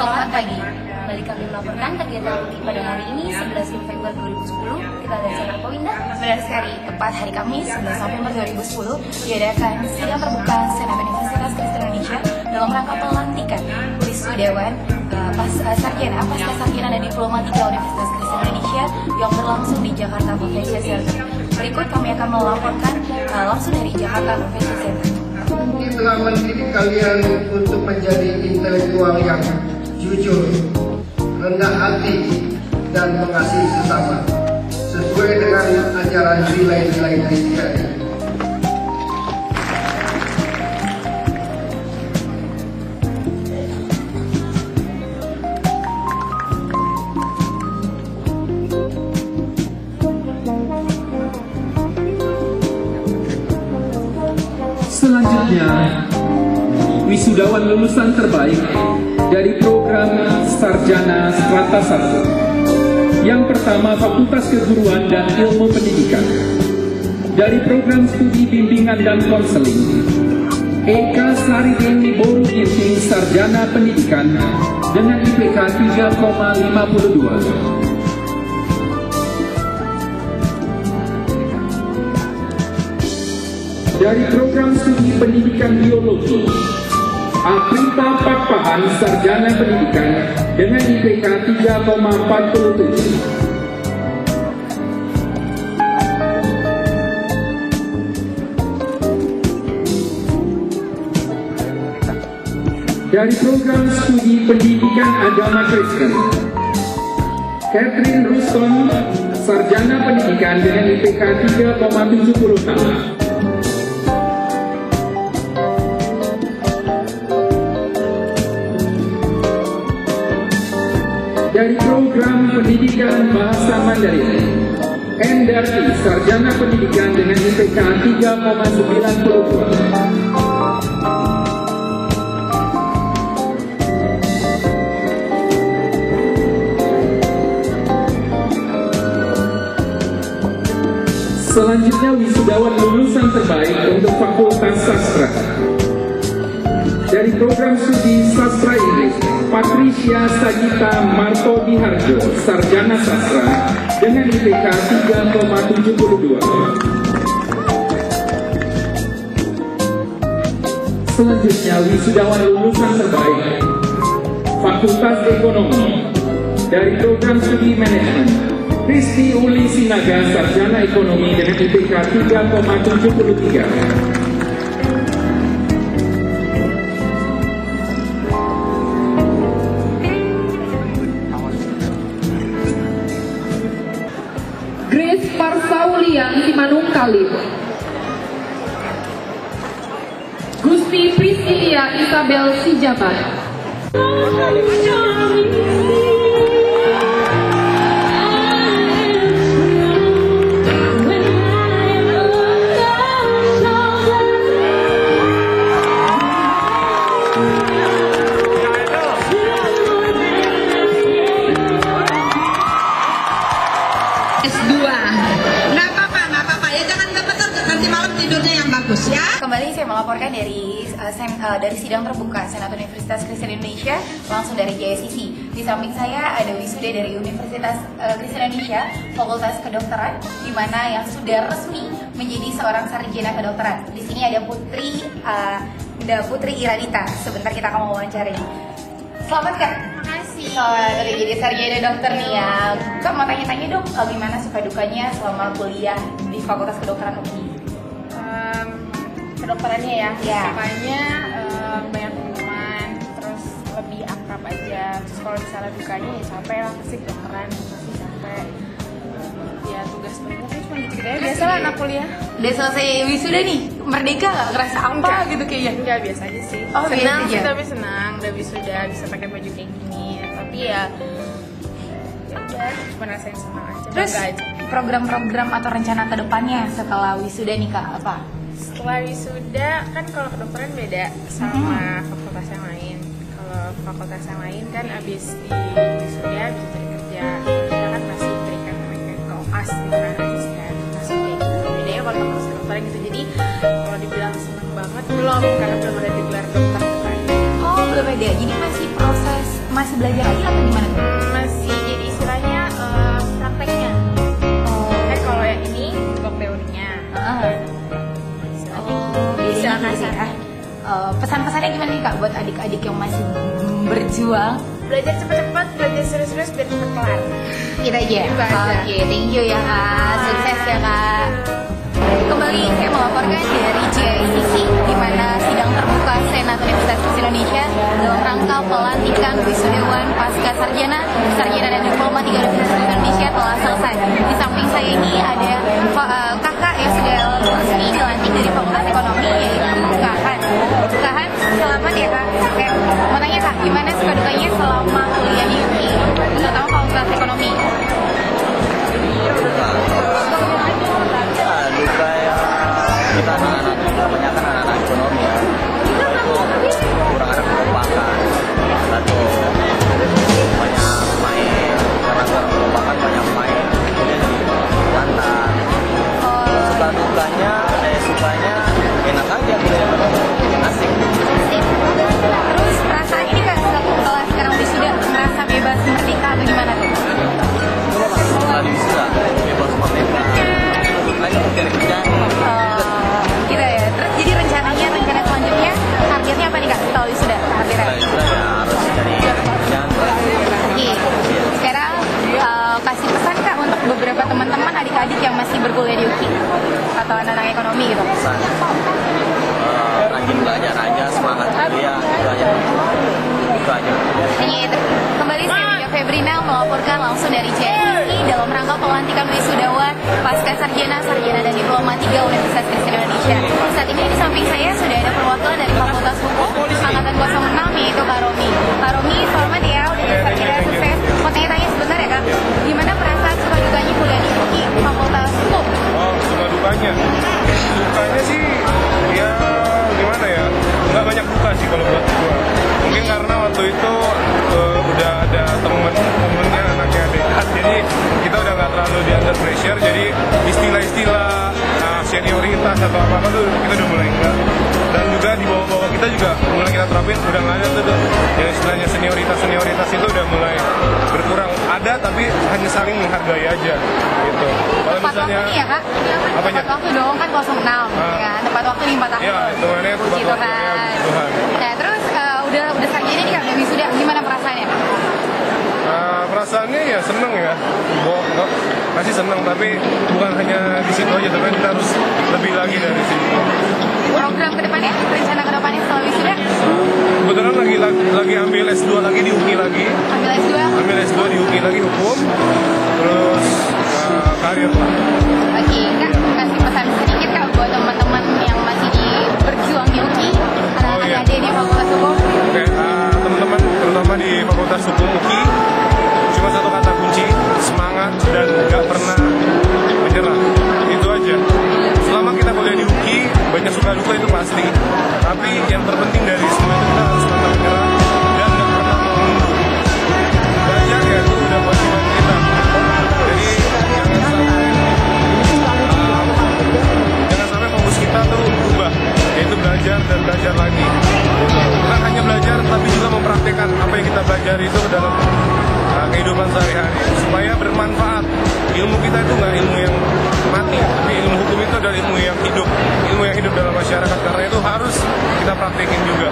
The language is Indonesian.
Selamat pagi. Kembali kami melaporkan kegiatan UTI pada hari ini 11 November 2010. Kita ada siapa Winda? Benar sekali, tepat hari Kamis 11 November 2010 diadakan sidang terbuka Senat Universitas Kristen Indonesia dalam rangka pelantikan wisudawan pasca sarjana dan diploma 3 Universitas Kristen Indonesia yang berlangsung di Jakarta Convention Center. Berikut kami akan melaporkan langsung dari Jakarta Convention Center. Ini telah mendidik kalian untuk menjadi intelektual yang jujur, rendah hati, dan mengasihi sesama, sesuai dengan ajaran nilai-nilai Kristen. Selanjutnya, wisudawan lulusan terbaik dari program Sarjana Strata 1. Yang pertama, Fakultas Keguruan dan Ilmu Pendidikan. Dari program Studi Bimbingan dan Konseling, Eka Sarideni Boru Ginting, Sarjana Pendidikan dengan IPK 3,52. Dari program Studi Pendidikan Biologi, Aprita Pakpahan, Sarjana Pendidikan dengan IPK 3,47. Dari program Studi Pendidikan Agama Kristen, Catherine Ruston, Sarjana Pendidikan dengan IPK 3,76. Dari program Pendidikan Bahasa Mandarin, Endarti, Sarjana Pendidikan dengan IPK 3,92. Selanjutnya, wisudawan lulusan terbaik untuk Fakultas Sastra. Dari program studi Sastra Inggris, Patricia Sagita Martodiharjo, Sarjana Sastra dengan IPK 3,72. Selanjutnya, wisudawan lulusan terbaik Fakultas Ekonomi dari program studi Manajemen, Kristi Uli Sinaga, Sarjana Ekonomi dengan IPK 3,73. Grace Parsaulian Simanung Kalim, Gusti Priscilia Isabel Sijabat, S2. Nggak apa-apa ya, jangan kebetul, nanti malam tidurnya yang bagus ya. Kembali saya melaporkan dari sidang terbuka Senat Universitas Kristen Indonesia langsung dari JSCC. Di samping saya ada wisuda dari Universitas Kristen Indonesia Fakultas Kedokteran, di mana yang sudah resmi menjadi seorang sarjana kedokteran. Di sini ada Putri Iradita. Sebentar kita akan mewawancari. Selamat Kak. Selamat udah jadi sarjana dokter nih ya. Kak mau tanya-tanya dong, gimana suka dukanya selama kuliah di Fakultas Kedokteran UPI? Kedokterannya ya, Ya. banyak teman, terus lebih akrab aja. Terus kalau misalnya dukanya ya capek lah, pasti kedokteran pasti capek. Ya tugas berikutnya cuma gitu ya, biasalah anak kuliah. Udah selesai wisuda nih, merdeka gak? Ngerasa apa gitu kayaknya? Enggak, biasa aja sih. Oh, biasa senang aja. sih, tapi senang udah wisuda, bisa pakai baju kayak gini. Tapi ya udah cuma rasain senang aja. Terus bangga aja. program-program atau rencana kedepannya setelah wisuda nih Kak, apa? Setelah wisuda kan kalau kedokteran beda sama fakultas yang lain. Kalau fakultas yang lain kan abis di wisuda bisa cari kerja. Kita kan masih berikan namanya koas di mana aja kan masih kayak gitu. Bedanya kalau fakultas kedokteran gitu. Jadi kalau dibilang seneng banget belum, karena belum ada di gelar dokter bukan. Oh belum ada, jadi masih proses masih belajar lagi atau gimana tuh? Masih jadi istilahnya prakteknya. Kan kalau yang ini blok teorinya. Bisa kasih ya. Pesan-pesannya gimana nih Kak buat adik-adik yang masih berjuang? Belajar cepat-cepat, belajar serius-serius biar cepat kelar. Kita aja. Itu aja. Oke, thank you ya Kak. Sukses ya Kak. Kembali saya melaporkan dari JICC di mana sidang terbuka Senat Universitas Kristen Indonesia dalam rangka pelantikan wisudawan pasca sarjana dan diploma 3 Universitas Kristen Indonesia telah selesai. Di samping saya ini ada kakak yang sudah resmi dilantik dari Fakultas Ekonomi yaitu Kak Han. Kak Han, selamat ya Kak. Oke, mau tanya Kak, gimana suka dukanya selama kuliah di UI, terutama Fakultas Ekonomi? Duka ya, kita anak-anak kebanyakan anak-anak ekonomi ya, itu kurang ada kekompakan. Satu banyak main, karena kurang kekompakan banyak main, kemudian jadi lantar. Suka dukanya, sukanya enak aja kuliah ekonomi, asik. Terus perasaan ini Kak setelah sekarang wisuda merasa bebas merdeka atau gimana tuh? Setelah wisuda bebas merdeka. Lagi mencari kerjaan. Gitu ya. Terus jadi rencana selanjutnya targetnya apa nih Kak setelah wisuda? Setelah wisuda ya harus cari kerjaan. Oke. Sekarang kasih pesan Kak untuk beberapa teman-teman adik-adik yang masih berkuliah di UKI atau anak-anak ekonomi gitu. Pesan rajin belajar aja, semangat kuliah, itu aja. Kembali saya Mega Febrina melaporkan langsung dari JICC dalam rangka pelantikan wisudawan pasca sarjana dan diploma 3 Universitas Kristen Indonesia. Saat ini di samping saya sudah ada perwakilan dari Fakultas Hukum Angkatan 06 yaitu Kak Romi. Kak Romi, selamat ya udah jadi sarjana sukses. Mau tanya-tanya sebentar ya Kak, gimana perasaan suka dukanya kuliah di UKI Fakultas Hukum? Oh, suka dukanya sih ya gimana ya, nggak banyak duka sih kalau buat gua. Mungkin karena waktu itu udah ada temen-temennya anaknya dekat, jadi kita udah nggak terlalu di under pressure, jadi istilah-istilah senioritas atau apa-apa tuh kita udah mulai enggak. Dan juga di bawah-bawah kita juga mulai kita terapin, udah nggak ada tuh yang istilahnya senioritas itu udah mulai berkurang. Ada tapi hanya saling menghargai aja gitu. Kalau misalnya waktu ya Kak? Apanya? Tepat waktu dong kan 06 ya, tepat waktu 5 tahun. Ya, hitungannya tepat Puji waktu ya, puji Tuhan. Nah terus udah sarjana nih Kak, udah wisuda, gimana perasaannya? Perasaannya ya seneng ya, masih seneng, tapi bukan hanya di situ aja, tapi kita harus lebih lagi dari situ. Program kedepannya, rencana kedepannya setelah wisuda? Kebetulan lagi ambil S2 lagi di UKI lagi. Ambil S2 di UKI lagi hukum, terus karir lah. Oke, Kak, kasih pesan sedikit Kak buat teman-teman yang masih berjuang di UKI, anak-anak adik di Fakultas Hukum. Oke, teman-teman terutama di Fakultas Hukum UKI, cuma satu kata kunci, semangat dan gak pernah menyerah. Itu aja. Selama kita kuliah di UKI, banyak suka duka itu pasti. Tapi yang terpenting dari semua itu kita harus pantang menyerah dan gak pernah mau mundur. Belajar ya itu udah kewajiban kita. Jadi jangan sampai fokus kita tuh berubah, yaitu belajar dan belajar lagi. Bukan hanya belajar, tapi juga mempraktikkan apa yang kita belajar itu ke dalam kehidupan sehari-hari supaya bermanfaat. Ilmu kita itu nggak ilmu yang mati, tapi ilmu hukum itu adalah ilmu yang hidup dalam masyarakat, karena itu harus kita praktekin juga.